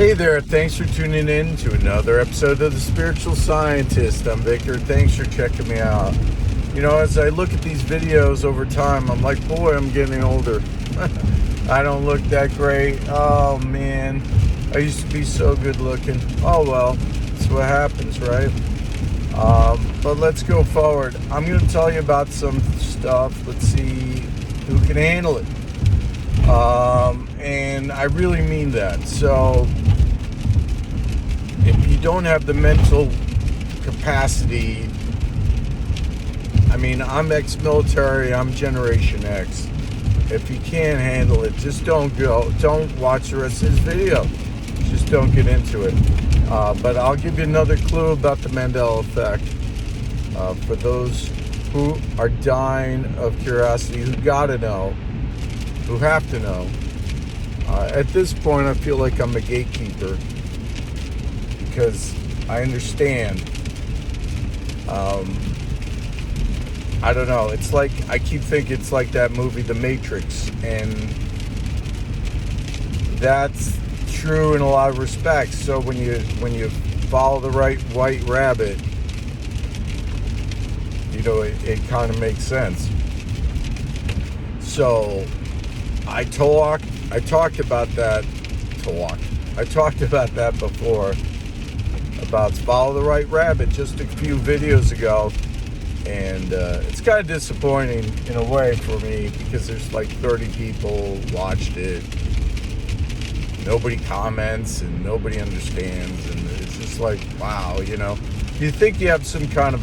Hey there, thanks for tuning in to another episode of The Spiritual Scientist. I'm Victor, thanks for checking me out. You know, as I look at these videos over time, I'm like, boy, I'm getting older. I don't look that great. Oh man, I used to be so good looking. Oh well, that's what happens, right? But let's go forward. I'm going to tell you about some stuff. Let's see who can handle it. And I really mean that. So, if you don't have the mental capacity, I mean, I'm ex-military, I'm Generation X. If you can't handle it, just don't watch the rest of this video. Just don't get into it. But I'll give you another clue about the Mandela effect. For those who are dying of curiosity, who gotta know, who have to know. At this point, I feel like I'm a gatekeeper because I understand. I don't know. It's like, I keep thinking it's like that movie, The Matrix, and that's true in a lot of respects. So when you follow the right white rabbit, you know, it kind of makes sense. So I talked about that before, about follow the right rabbit just a few videos ago, and it's kind of disappointing in a way for me because there's like 30 people watched it, nobody comments and nobody understands, and it's just like, wow, you know, you think you have some kind of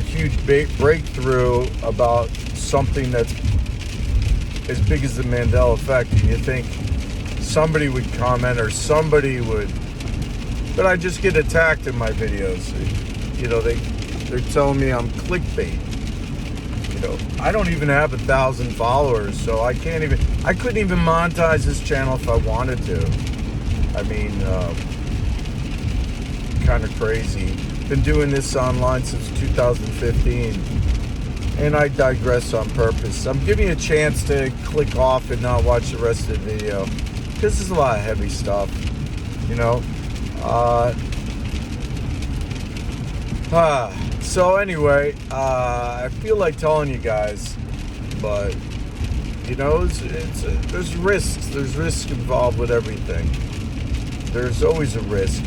huge breakthrough about something that's as big as the Mandela effect, and you think somebody would comment or somebody would, but I just get attacked in my videos. You know, they're telling me I'm clickbait. You know, I don't even have 1,000 followers, so I couldn't even monetize this channel if I wanted to. I mean, kind of crazy. Been doing this online since 2015, and I digress on purpose. I'm giving you a chance to click off and not watch the rest of the video. This is a lot of heavy stuff, you know. So anyway, I feel like telling you guys, but you know, there's risks. There's risks involved with everything. There's always a risk,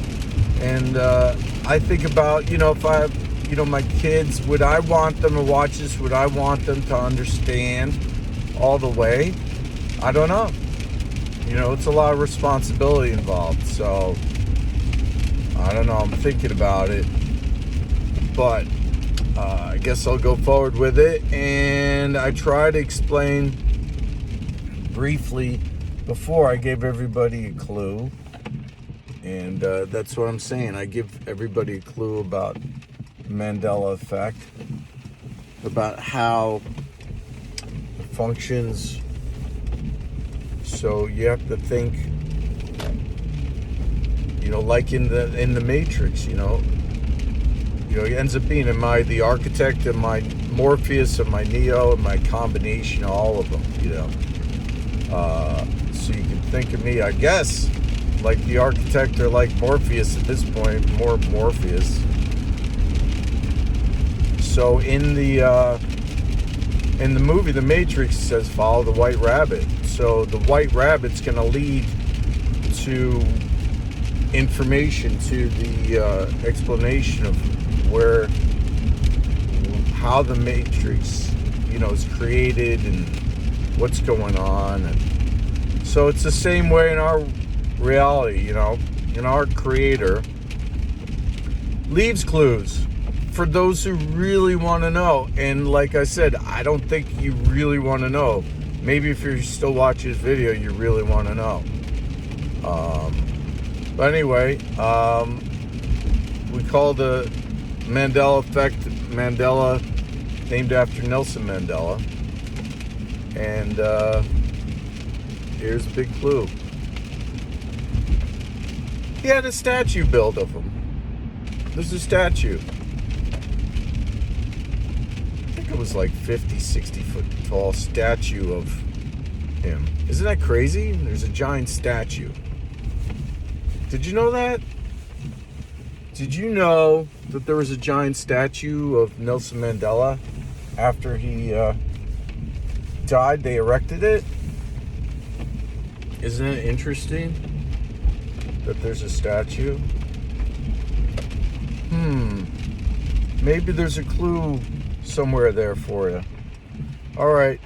and I think about, you know, if I have, you know, my kids, would I want them to watch this? Would I want them to understand all the way? I don't know. You know, it's a lot of responsibility involved, so I don't know. I'm thinking about it, but I guess I'll go forward with it. And I try to explain briefly before. I gave everybody a clue, and that's what I'm saying. I give everybody a clue about Mandela effect, about how it functions. So you have to think, you know, like in the Matrix, you know, it ends up being, am I the architect, am I Morpheus, am I Neo, am I a combination of all of them, you know? So you can think of me, I guess, like the architect or like Morpheus at this point, more Morpheus. So in the movie The Matrix, it says follow the white rabbit. So the white rabbit's going to lead to information, to the explanation of how the Matrix, you know, is created and what's going on. And so it's the same way in our reality, you know, in our creator leaves clues for those who really want to know. And like I said, I don't think you really want to know. Maybe if you're still watching this video, you really want to know. But anyway, we call the Mandela effect Mandela, named after Nelson Mandela. And here's a big clue. He had a statue built of him. There's a statue. I think it was like 50, 60 foot tall statue of him. Isn't that crazy? There's a giant statue. Did you know that? Did you know that there was a giant statue of Nelson Mandela after he died? They erected it. Isn't it interesting that there's a statue? Maybe there's a clue somewhere there for you. All right.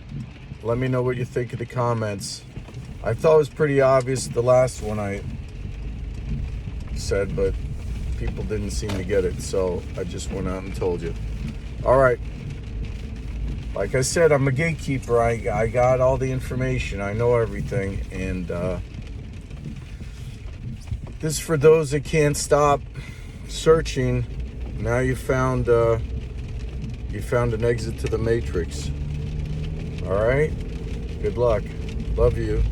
Let me know what you think in the comments. I thought it was pretty obvious the last one I said, but people didn't seem to get it, so I just went out and told you. All right. Like I said, I'm a gatekeeper. I got all the information. I know everything. And this is for those that can't stop searching. Now you found an exit to the Matrix. All right? Good luck. Love you.